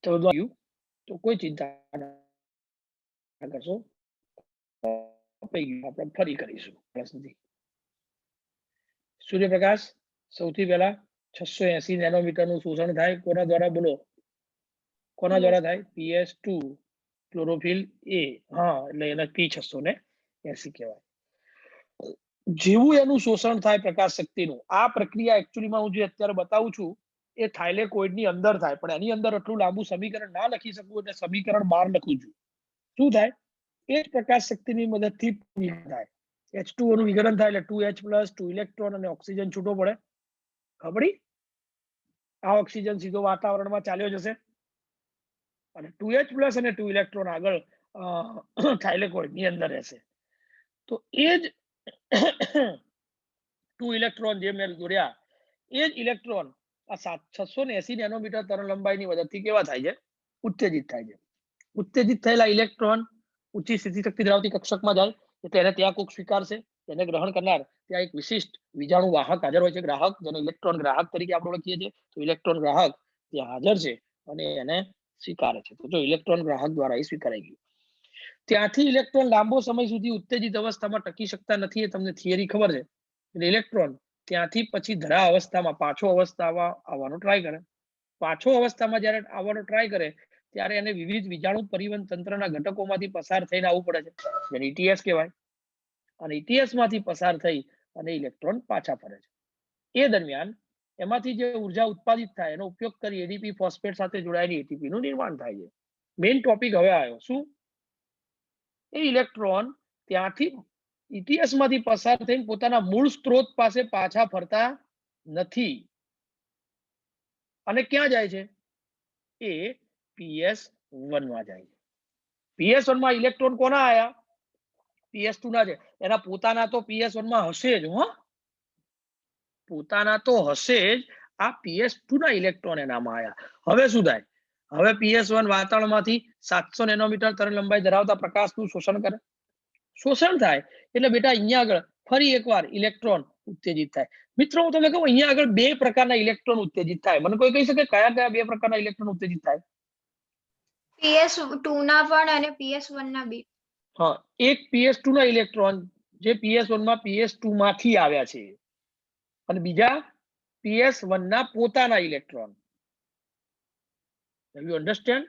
14 આવ્યું તો કોઈ ચિંતા ના કરશો, આપણે ફરી કરીશું સુધી. સૂર્યપ્રકાશ સૌથી પહેલા 680 નેનોમીટર નું શોષણ થાય કોના દ્વારા? બોલો કોના દ્વારા થાય? PS2 ક્લોરોફિલ એ. હા, એટલે એને P680 કહેવાય. જેવું એનું શોષણ થાય પ્રકાશ શક્તિનું, આ પ્રક્રિયા એકચ્યુઅલીમાં હું જે અત્યારે બતાવું છું એ થાઇલેકોઇડની અંદર થાય, પણ એની અંદર આટલું લાંબુ સમીકરણ ના લખી શકું એટલે સમીકરણ 12 લખું છું. શું થાય? એ જ પ્રકાશ શક્તિની મદદથી થાય. H2O નું વિઘટન થાય એટલે 2H+, 2 ઇલેક્ટ્રોન અને ઓક્સિજન છૂટો પડે. ખબરી? આ ઓક્સિજન સીધો વાતાવરણમાં ચાલ્યો જશે અને 2H+ અને 2 ઇલેક્ટ્રોન આગળ થાઇલેકોઇડની અંદર રહેશે. તો એ જ 2 ઇલેક્ટ્રોન જે મેં જોડ્યા એ જ ઇલેક્ટ્રોન આ 680 નેનોમીટર તરંગ લંબાઈની મદદથી કેવા થાય છે? ઉત્તેજિત થાય છે. ઉત્તેજિત થયેલા ઇલેક્ટ્રોન ઊંચી સ્થિતિશક્તિ ધરાવતી કક્ષકમાં જાય એટલે એને ત્યાં કોક સ્વીકારશે, તેને ગ્રહણ કરનાર ત્યાં એક વિશિષ્ટ વિજાણુ વાહક હાજર હોય છે, ગ્રાહક, જેને ઇલેક્ટ્રોન ગ્રાહક તરીકે આપણે ઓળખીએ છીએ. તો ઇલેક્ટ્રોન ગ્રાહક ત્યાં હાજર છે અને એને સ્વીકારે છે. તો જો ઇલેક્ટ્રોન ગ્રાહક દ્વારા એ સ્વીકારાઈ ગયું. ત્યાંથી ઇલેક્ટ્રોન લાંબો સમય સુધી ઉત્તેજિત અવસ્થામાં ટકી શકતા નથી, એ તમને થિયરી ખબર છે. એટલે ઇલેક્ટ્રોન ત્યાંથી પછી ધરા અવસ્થામાં પાછો અવસ્થામાં આવવાનો ટ્રાય કરે. પાછો અવસ્થામાં જ્યારે આવવાનો ટ્રાય કરે ત્યારે એને વિવિધ વિજાણુ પરિવહન તંત્રના ઘટકોમાંથી પસાર થઈને આવવું પડે છે, જેને ETS કહેવાય. અને ETS માંથી પસાર થઈ અને ઇલેક્ટ્રોન પાછા ફરે છે. એ દરમિયાન એમાંથી જે ઉર્જા ઉત્પાદિત થાય એનો ઉપયોગ કરી એડીપી ફોસ્ફેટ સાથે જોડાયેલી એટીપી નું નિર્માણ થાય છે. મેઇન ટોપિક હવે આવ્યો. શું? એ ઇલેક્ટ્રોન ત્યાંથી ETS માંથી પસાર થઈને પોતાના મૂળ સ્ત્રોત પાસે પાછા ફરતા નથી અને ક્યાં જાય છે? એ PS1 માં જાય છે. PS1 માં ઇલેક્ટ્રોન કોના આયા? PS2 ના છે. એના પોતાના તો PS1 માં હશે જ. પોતાના તો હશે જ. આ PS2 ના ઇલેક્ટ્રોન એનામાં આયા. હવે શું થાય? હવે PS1 વાતાવરણમાંથી 700 નેનોમીટર તરંગ લંબાઈ ધરાવતા પ્રકાશનું શોષણ કરે. શોષણ થાય એટલે બેટા અહીંયા આગળ ફરી એકવાર ઇલેક્ટ્રોન ઉત્તેજિત થાય. મિત્રો હું તમને કહું, અહીંયા આગળ બે પ્રકારના ઇલેક્ટ્રોન ઉત્તેજિત થાય. મને કોઈ કહી શકે કયા કયા બે પ્રકારના ઇલેક્ટ્રોન ઉત્તેજિત થાય? PS2 ના પણ અને PS1 ના બી. હા, એક PS2 ના ઇલેક્ટ્રોન જે PS1 માં PS2 માંથી આવ્યા છે અને બીજા PS1 ના પોતાના ઇલેક્ટ્રોન. You understand?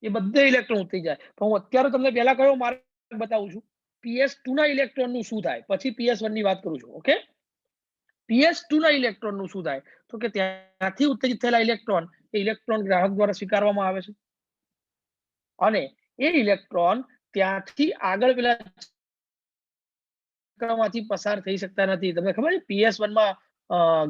એ બધે ઇલેક્ટ્રોન ઉત્તેજિત જાય. પણ હું અત્યારે તમને પહેલા કયો માર્ગ બતાવું છું. PS2 ના ઇલેક્ટ્રોન નું શું થાય પછી PS1 ની વાત કરું છું. ઓકે, PS2 ના ઇલેક્ટ્રોન નું શું થાય? તો કે ત્યાંથી ઉત્તેજિત થયેલા ઇલેક્ટ્રોન એ ઇલેક્ટ્રોન ગ્રાહક દ્વારા સ્વીકારવામાં આવે છે અને એ ઇલેક્ટ્રોન ત્યાંથી આગળ પેલા માંથી પસાર થઈ શકતા નથી. તમને ખબર છે PS1 માં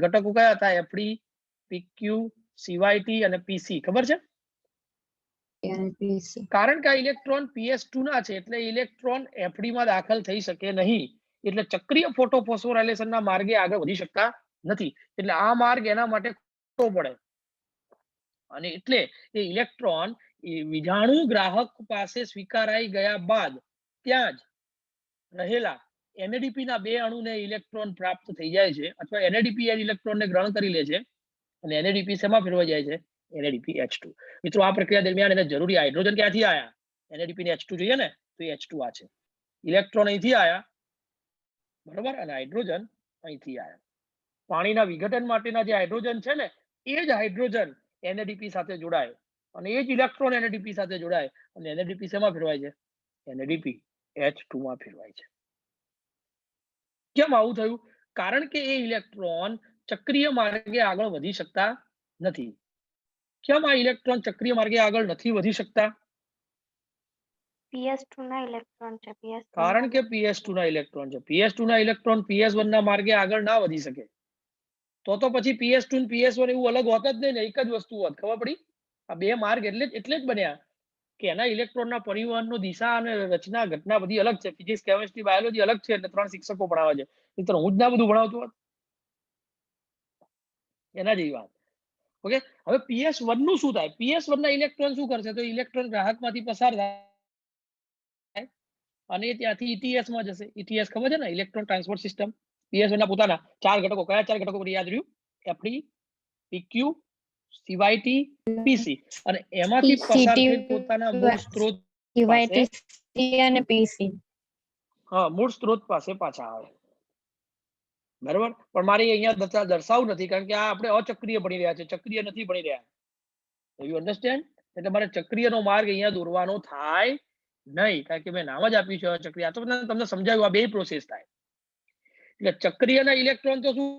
ઘટકો કયા હતા? FD, PQ, CYT અને PC. ખબર છે? કારણ કે આ ઇલેક્ટ્રોન PS2 ના છે એટલે ઇલેક્ટ્રોન FD માં દાખલ થઈ શકે નહીં. એટલે ચક્રીય ફોટોફોસ્ફોરાયલેશનના માર્ગે આગળ વધી શકતા નથી. એટલે આ માર્ગ એના માટે ખોટો પડે અને એટલે એ ઇલેક્ટ્રોન એ વિજાણુ ગ્રાહક પાસે સ્વીકારાઈ ગયા બાદ ત્યાં જ રહેલા NADP ના બે અણુને ઇલેક્ટ્રોન પ્રાપ્ત થઈ જાય છે અથવા NADP ઇલેક્ટ્રોનને ગ્રહણ કરી લે છે અને NADP શેમાં ફેરવાઈ જાય છે? NADPH2. મિત્રો આ પ્રક્રિયા દરમિયાન એને જરૂરી હાઇડ્રોજન ક્યાંથી આયા? NADP ને H2 જોઈએ ને, તો H2 આ છે. ઇલેક્ટ્રોન અહીંથી આયા, બરોબર, અને હાઇડ્રોજન અહીંથી આયા. પાણીના વિઘટન માટેના જે હાઇડ્રોજન છે ને એ જ હાઇડ્રોજન NADP સાથે જોડાય અને એ જ ઇલેક્ટ્રોન NADP સાથે જોડાય અને NADP શેમાં ફેરવાય છે? NADPH2 માં ફેરવાય છે. કેમ આવું થયું? કારણ કે એ ઇલેક્ટ્રોન ચક્રીય માર્ગે આગળ વધી શકતા નથી. કેમ આ ઇલેક્ટ્રોન ચક્રીય માર્ગે આગળ નથી વધી શકતા? PS2 ના ઇલેક્ટ્રોન છે. કારણ કે PS2 ના ઇલેક્ટ્રોન છે. PS2 ના ઇલેક્ટ્રોન PS1 ના માર્ગે આગળ ના વધી શકે. તો પછી PS2 અને PS1 એવું અલગ હોત જ નહીં ને, એક જ વસ્તુ હોત. ખબર પડી? આ બે માર્ગ એટલે જ બન્યા કે એના ઇલેક્ટ્રોનના પરિવહનનો દિશા અને રચના ઘટના બધી અલગ છે. ફિઝિક્સ, કેમિસ્ટ્રી, બાયોલોજી અલગ છે એટલે 3 શિક્ષકો ભણાવે છે. મિત્રો હું જ ના બધું ભણાવતો હોત એના જેવી વાત. ઓકે, હવે PS1 નું શું થાય? PS1 ના ઇલેક્ટ્રોન શું કરશે? તો ઇલેક્ટ્રોન ગ્રાહકમાંથી પસાર થાય અને ત્યાંથી ETS માં જશે. ETS ખબર છે ને, ઇલેક્ટ્રોન ટ્રાન્સપોર્ટ સિસ્ટમ. PS1 ના પોતાના 4 ઘટકો. કયા 4 ઘટકો યાદ રહ્યું? FD, PQ, CYT PC અને એમાંથી પસાર થઈ પોતાના મૂળ સ્ત્રોત પાસે CYT અને PC. મૂળ સ્ત્રોત પાસે પાછા આવે. બરાબર, પણ મારે અહીંયા દર્શાવવું નથી કારણ કે આ આપણે અચક્રીય ભણી રહ્યા છે, ચક્રીય નથી ભણી રહ્યા. You understand? એટલે મારે ચક્રીયનો માર્ગ અહીંયા દોરવાનો થાય નહીં કારણ કે મેં નામ જ આપ્યું છે અચક્રીય. આ તો તમને સમજાવ્યું, આ બે પ્રોસેસ થાય. એટલે ચક્રીયના ઇલેક્ટ્રોન તો શું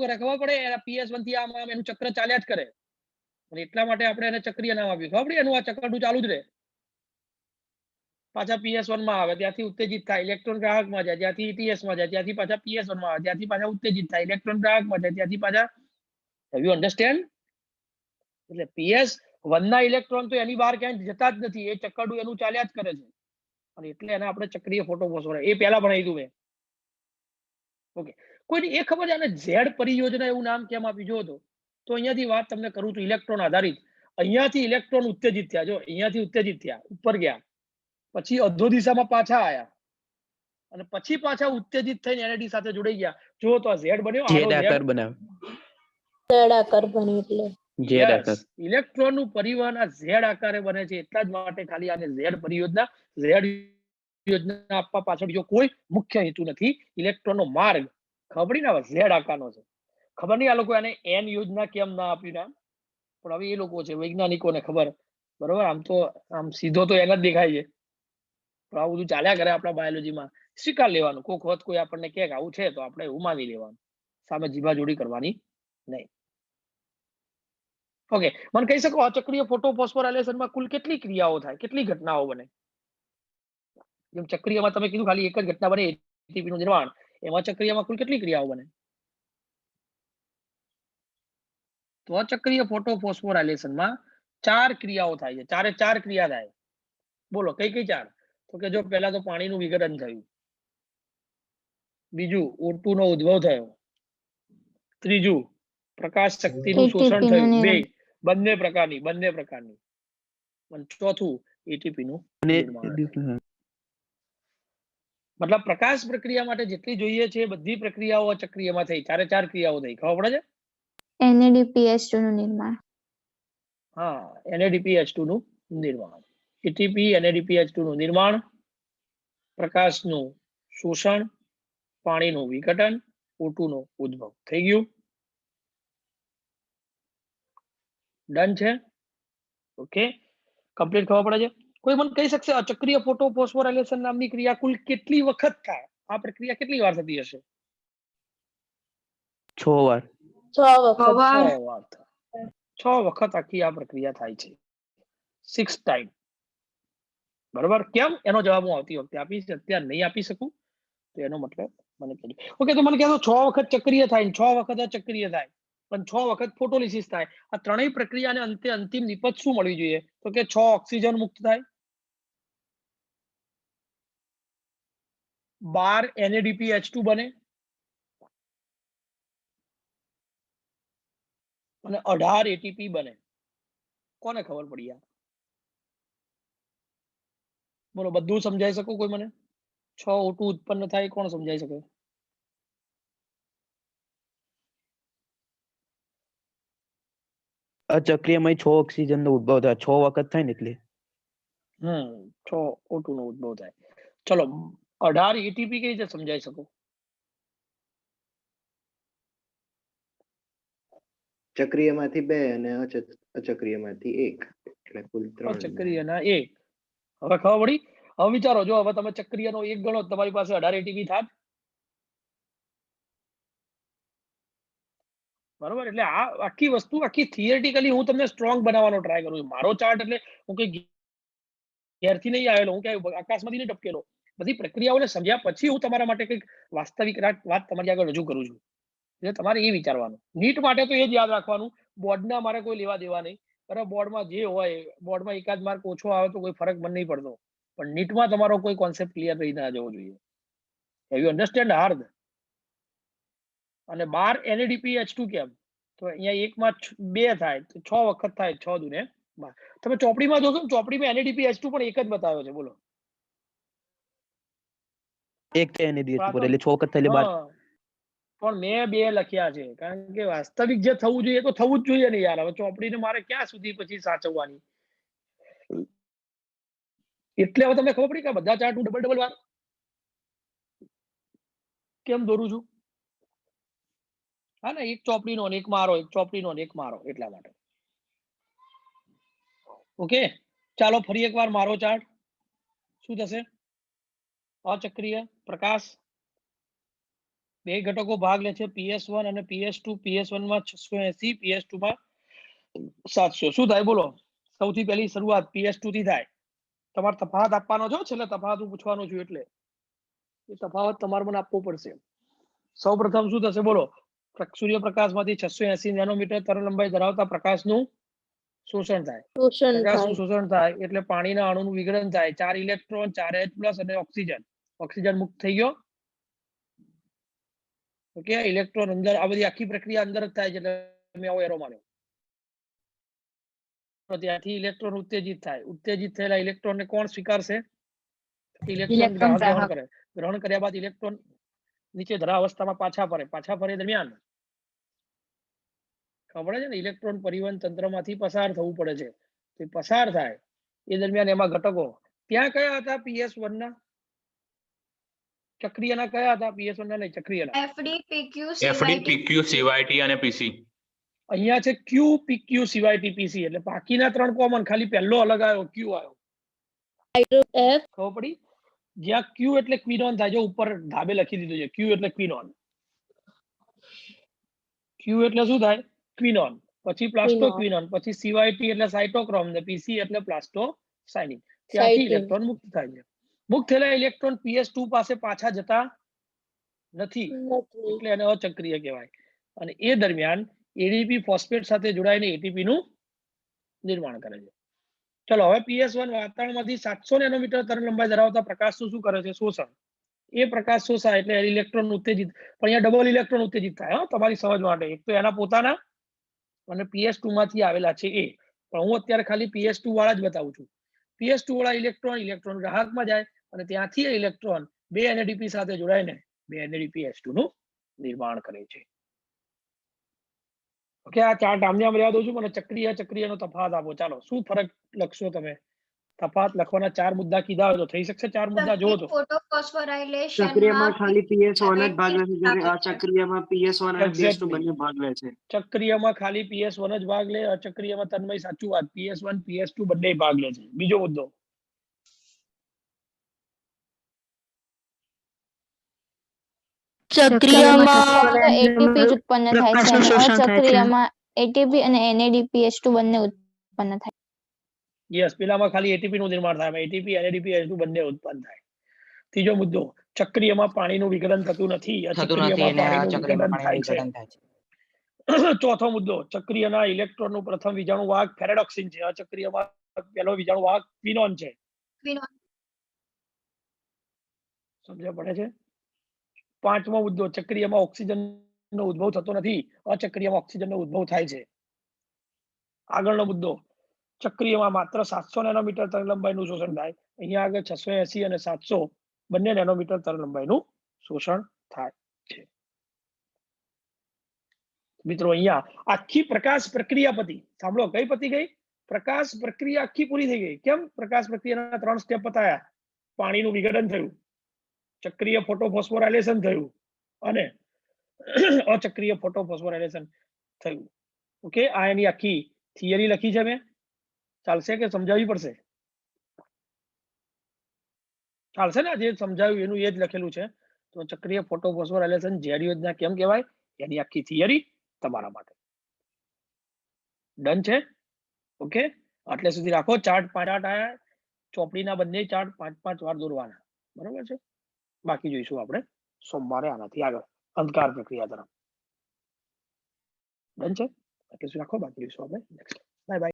કરે ખબર પડે? એના PS1 થી આમ એનું ચક્ર ચાલ્યા જ કરે અને એટલા માટે આપણે એને ચક્રીય નામ આપ્યું. ખબર પડે? એનું આ ચક્રનું ચાલુ જ રહે. પાછા PS1 માં આવે, ત્યાંથી ઉત્તેજિત થાય, ઇલેક્ટ્રોન ગ્રાહકમાં જાય, ત્યાંથી TS માં જાય, ત્યાંથી પાછા PS1 માં આવે, ત્યાંથી પાછા ઉત્તેજિત થાય, ઇલેક્ટ્રોન ગ્રાહકમાં જાય, ત્યાંથી પાછા. Have you understand? એટલે PS1 ના ઇલેક્ટ્રોન તો એની બહાર ક્યાંય જતા જ નથી, એ ચક્કરડું એનું ચાલ્યા જ કરે છે અને એટલે એને આપણે ચક્રીય ફોટોફોસ્ફોર એ પહેલા ભણાવી દીધું મેં. ઓકે, કોઈને એ ખબર છે આને ઝેડ પરિયોજના એવું નામ કેમ આપ્યું? જો તો અહીંયાથી વાત તમને કરું છું ઇલેક્ટ્રોન આધારિત. અહીંયાથી ઇલેક્ટ્રોન ઉત્તેજિત થયા, જો અહીંયાથી ઉત્તેજિત થયા, ઉપર ગયા, પછી અધો દિશામાં પાછા આયા અને પછી પાછા ઉત્તેજિત થઈને NAD સાથે જોડાઈ ગયા. જો તો આ ઝેડ બન્યો, ઝેડ આકાર બનાવે. Z આકાર બની એટલે ઝેડ આકાર. ઇલેક્ટ્રોન નું પરિવહન આ ઝેડ આકારે બને છે. એટલા જ માટે ખાલી આને ઝેડ પરિયોજના, ઝેડ યોજના આપવા પાછળ બીજો કોઈ મુખ્ય હેતુ નથી. ઇલેક્ટ્રોન નો માર્ગ ખબર ને ઝેડ આકારનો છે. ખબર નહીં આ લોકો આને N યોજના કેમ ના આપ્યું નામ, પણ હવે એ લોકો છે વૈજ્ઞાનિકોને ખબર. બરોબર, આમ તો આમ સીધો તો એને જ દેખાય છે, પણ આવું બધું ચાલ્યા કરે આપણા બાયોલોજીમાં. સ્વીકાર લેવાનું, કોઈક વખત કોઈ આપણને કહે કે આવું છે તો આપણે એવું માની લેવાનું, સામે જીભાજોડી કરવાની નહીં. ઓકે, મને કહી શકો અચક્રીય ફોટોફોસ્ફોરાયલેશનમાં કુલ કેટલી ક્રિયાઓ થાય, કેટલી ઘટનાઓ બને? જેમ ચક્રીયમાં તમે કીધું ખાલી એક જ ઘટના બને, ATP નું નિર્માણ. એમાં ચક્રીયમાં કુલ કેટલી ક્રિયાઓ બને? તો અચક્રીય ફોટોફોસ્ફોરાયલેશનમાં 4 ક્રિયાઓ થાય છે. 4 ક્રિયા થાય. બોલો કઈ કઈ 4? તો કે જો પહેલા તો પાણીનું વિઘટન થયું, બીજું O2 નો ઉદ્ભવ થયો, ત્રીજું પ્રકાશ શક્તિનું શોષણ થયું, બંને પ્રકારની, અને ચોથું ATP નું નિર્માણ. મતલબ પ્રકાશ પ્રક્રિયા માટે જેટલી જોઈએ છે બધી પ્રક્રિયાઓ અચક્રીયમાં થઈ. 4 ક્રિયાઓ થઈ. ખબર પડે છે? NADPH2 નું નિર્માણ. હા, NADPH2 નું નિર્માણ, ATP NADPH2 નું નિર્માણ, પ્રકાશનું શોષણ, પાણીનું વિઘટન, O2 નો ઉદ્ભવ. થઈ ગયું? ડન છે? Okay, complete. ખબર પડે છે? કોઈ મને કહી શકશે અચક્રીય ફોટોફોસ્ફોરાયલેશન નામની ક્રિયા કુલ કેટલી વખત થાય? આ પ્રક્રિયા કેટલી વાર થતી હશે? 6 વાર. 6 વખત. 6 વાર. 6 વખત આખી આ પ્રક્રિયા થાય છે. 6 ટાઈમ. બરોબર? કેમ? એનો જવાબ હું આવતી વખતે આપીશ, અત્યારે નહીં આપી શકું તો એનો મતલબ મને કહેજો. ઓકે, તો મને કહેજો 6 વખત ચક્રીય થાય, 6 વખત અચક્રીય થાય, પણ 6 વખત ફોટોલિસિસ થાય. આ ત્રણેય પ્રક્રિયાને અંતે અંતિમ નિપજ શું મળવી જોઈએ? તો કે 6 ઓક્સિજન મુક્ત થાય, 12 NADPH2 બને અને 18 ATP બને. કોને ખબર પડી? આ બોલો, બધું સમજાઈ શકો કોઈ મને? 6 O2 ઉત્પન્ન થાય, કોણ સમજાઈ શકે? અચક્રીયમાં 6 ઓક્સિજન નો ઉદ્ભવ થાય, 6 વખત થાય ને એટલે 6 O2 નો ઉદ્ભવ થાય. ચલો, 18 ATP કઈ રીતે સમજાઈ શકો? ચક્રીયમાંથી 2 અને અચક્રીયમાંથી 1, એટલે કુલ 3. ચક્રીયના 1. હવે ખબર પડી? હવે વિચારો, જો હવે તમે ચક્રીયનો 1 ગણો તમારી પાસે 18 ATP થાત. બરોબર? એટલે આ આખી વસ્તુ આખી થિયરેટિકલી હું તમને સ્ટ્રોંગ બનાવવાનો ટ્રાય કરું છું. મારો ચાર્ટ એટલે હું કઈ ઘેરથી નહીં આવેલો, હું ક્યાંય આકાશમાંથી નહીં ટપકેલો. બધી પ્રક્રિયાઓને સમજ્યા પછી હું તમારા માટે કંઈક વાસ્તવિક વાત તમારી આગળ રજૂ કરું છું. એટલે તમારે એ વિચારવાનું. નીટ માટે તો એ જ યાદ રાખવાનું, બોર્ડના મારે કોઈ લેવા દેવા નહીં. બરાબર? બોર્ડમાં જે હોય, બોર્ડમાં એકાદ માર્ક ઓછો આવે તો કોઈ ફરક મને નહીં પડતો, પણ નીટમાં તમારો કોઈ કોન્સેપ્ટ ક્લિયર રહી ના જવો જોઈએ. Have you understand? હાર્દ. અને 12 NADPH2 કેમ? તો અહીંયા એકમાં 2 થાય તો 6 વખત થાય, 6 દુને 12. તમે ચોપડીમાં જોશો, ચોપડીમાં NADPH2 પણ એક જ બતાવ્યો છે. બોલો, એક છે NADPH2 એટલે 6 વખત થાય એટલે 12. પણ મેં 2 લખ્યા છે કારણ કે વાસ્તવિક જે થવું જોઈએ તો થવું જ જોઈએ ને યાર. હવે ચોપડીને મારે ક્યાં સુધી પછી સાચવવાની? એટલે હવે તમને ખબર પડી કે આ બધા ચાર્ટ હું ડબલ વાર કેમ દોરું છું? હા ને, એક ચોપડીનો ને એક મારો, એક ચોપડીનો ને એક મારો, એટલા માટે. ઓકે, ચાલો ફરી એકવાર મારો ચાર્ટ. શું થશે? અચક્રીય પ્રકાશ 2 ઘટકો ભાગ લે છે, PS1 અને PS2. PS1 માં 680, PS2 માં 700. શું થાય બોલો? સૌથી પહેલી શરૂઆત PS2 થી થાય. તમારે તફાવત આપવાનો છો, છેલ્લે તફાવત હું પૂછવાનો છું, એટલે એ તફાવત તમારે મને આપવો પડશે. સૌપ્રથમ શું થશે બોલો? સૂર્યપ્રકાશમાંથી 680 નેનોમીટર તરંગલંબાઈ ધરાવતા પ્રકાશનું શોષણ થાય. શોષણ પ્રકાશનું થાય. શોષણ થાય એટલે પાણીના અણુનું વિઘટન થાય. 4 ઇલેક્ટ્રોન, 4 H+ અને ઓક્સિજન. ઓક્સિજન મુક્ત થઈ ગયો. ઓકે, ઇલેક્ટ્રોન અંદર, આ બધી આખી પ્રક્રિયા અંદર જ થાય છે, એટલે મેં આવો એરો માર્યો. તો ત્યાંથી ઇલેક્ટ્રોન ઉત્તેજિત થાય. ઉત્તેજિત થયેલા ઇલેક્ટ્રોનને કોણ સ્વીકારશે? ઇલેક્ટ્રોન ગ્રહણ કરે. ગ્રહણ કર્યા બાદ ઇલેક્ટ્રોન નીચે ધરા અવસ્થામાં પાછા ફરે. પાછા ફરે દરમિયાન ખબર છે ને, ઇલેક્ટ્રોન પરિવહન તંત્રમાંથી પસાર થવું પડે છે. તે પસાર થાય એ દરમિયાન એમાં ઘટકો ત્યાં કયા હતા? PS1 ના ચક્રીયના કયા હતા? PS1 ના નહીં, ચક્રીયના. FD, PQ, FD, CYT. PQ, CYT અને PC. અહીંયા છે Q, PQ, CYT, PC. એટલે બાકીના 3 કોમન, ખાલી પહેલો અલગ આવ્યો, Q આવ્યો. F ખબર પડી? જ્યાં Q એટલે ક્વિનોન થાય, જો ઉપર ધાબે લખી દીધું છે, Q એટલે ક્વિનોન. Q એટલે શું થાય? ક્વિનોન. પછી પ્લાસ્ટો ક્વિનોન, પછી CYT એટલે સાયટોક્રોમ, ને PC એટલે પ્લાસ્ટોસાયનિન. ત્યાંથી Cytosine. ઇલેક્ટ્રોન મુક્ત થાય છે. મુક્ત થયેલા ઇલેક્ટ્રોન PS2 પાસે પાછા જતા નથી, નથી. એટલે એને અચક્રીય કહેવાય. અને એ દરમિયાન એડીપી ફોસ્ફેટ સાથે જોડાઈને એટીપી નું નિર્માણ કરે છે. ચલો હવે PS1 વાતાવરણમાંથી 700 નેનોમીટર તરંગલંબાઈ ધરાવતા પ્રકાશનું શું કરે છે? શોષણ. એ પ્રકાશ શોષાય એટલે ઇલેક્ટ્રોન ઉત્તેજિત, પણ અહીંયા ડબલ ઇલેક્ટ્રોન ઉત્તેજિત થાય. તમારી સમજ માટે, એક તો એના પોતાના અને PS2 માંથી આવેલા છે એ. પણ હું અત્યારે ખાલી PS2 વાળા જ બતાવું છું. PS2 વાળા ઇલેક્ટ્રોન ગ્રાહકમાં જાય અને ત્યાંથી ઇલેક્ટ્રોન 2 NADP સાથે જોડાઈને 2 NADPH2 નું નિર્માણ કરે છે. ઓકે, આ ચાર્ટ આમને આમ રહેવા દઉં છું, મને ચક્રીયનો તફાવત આપો. ચાલો, શું ફરક લખશો તમે? તફાવત લખવાના 4 મુદ્દા કીધા હોય તો થઈ શકશે? 4 મુદ્દા જોવો તો. ફોટોફોસ્ફોરાઇલેશન ચક્રીયમાં ખાલી PS1 જ ભાગ લે છે, જ્યારે અચક્રીયમાં PS1 અને PS2 Exactly. બંને ભાગ લે છે. ચક્રીયમાં ખાલી PS1 જ ભાગ લે, અચક્રીયમાં તન્મય સાચું વાત, PS1 PS2 બંને ભાગ લે છે. બીજો મુદ્દો. ચક્રીયમાં એટીપી જ ઉત્પન્ન થાય છે અને અચક્રીયમાં એટીપી અને NADPH2 બંને ઉત્પન્ન થાય. યસ, પેલામાં ખાલી એટીપી નું નિર્માણ થાય, એટીપી NADPH2 બંને ઉત્પન્ન થાય. ત્રીજો મુદ્દો, ચક્રીયમાં પાણીનું વિઘટન થતું નથી, અચક્રીયમાં પાણીનું વિઘટન થાય છે. ચોથો મુદ્દો, ચક્રીયના ઇલેક્ટ્રોનનું પ્રથમ વીજાણુ વાહક ફેરેડોક્સિન છે, અચક્રીયમાં પહેલો વીજાણુ વાહક ક્વિનોન છે. સમજ પડે છે? પાંચમો મુદ્દો, ચક્રીયમાં ઓક્સિજનનો ઉદ્ભવ થતો નથી, અચક્રીયમાં ઓક્સિજનનો ઉદ્ભવ થાય છે. આગળનો મુદ્દો, ચક્રીયમાં માત્ર 700 નેનોમીટર તરંગલંબાઈનું શોષણ થાય, અહીંયા આગળ 680 અને 700 બંને નેનોમીટર તરંગલંબાઈનું શોષણ થાય છે. મિત્રો, અહીંયા આખી પ્રકાશ પ્રક્રિયા પતી. સાંભળો, કઈ પતી ગઈ? પ્રકાશ પ્રક્રિયા આખી પૂરી થઈ ગઈ. કેમ? પ્રકાશ પ્રક્રિયાના 3 સ્ટેપ પતાયા. પાણીનું વિઘટન થયું, ચક્રીય ફોટોફોસ્ફોરાઇલેશન થયું અને અચક્રીય ફોટોફોસ્ફોરાઇલેશન થયું. ઓકે, આ એની આખી થિયરી લખી છે મેં. ચાલશે કે સમજાવવી પડશે? ચાલશે ને? જે સમજાવ્યું એનું એ જ લખેલું છે. તો ચક્રીય ફોટોફોસ્ફોરાઇલેશન ઝેર યોજના કેમ કહેવાય, એની આખી થિયરી તમારા માટે ડન છે. ઓકે, આટલે સુધી રાખો. ચાર્ટ 5 આયા, ચોપડીના બંને ચાર્ટ 5-5 વાર દોરવાના. બરોબર છે? બાકી જોઈશું આપણે સોમવારે આનાથી આગળ અંધકાર પ્રક્રિયા તરફ. ડન છે? એટલે શું રાખો, બાકી જોઈશું આપણે નેક્સ્ટ. Bye bye.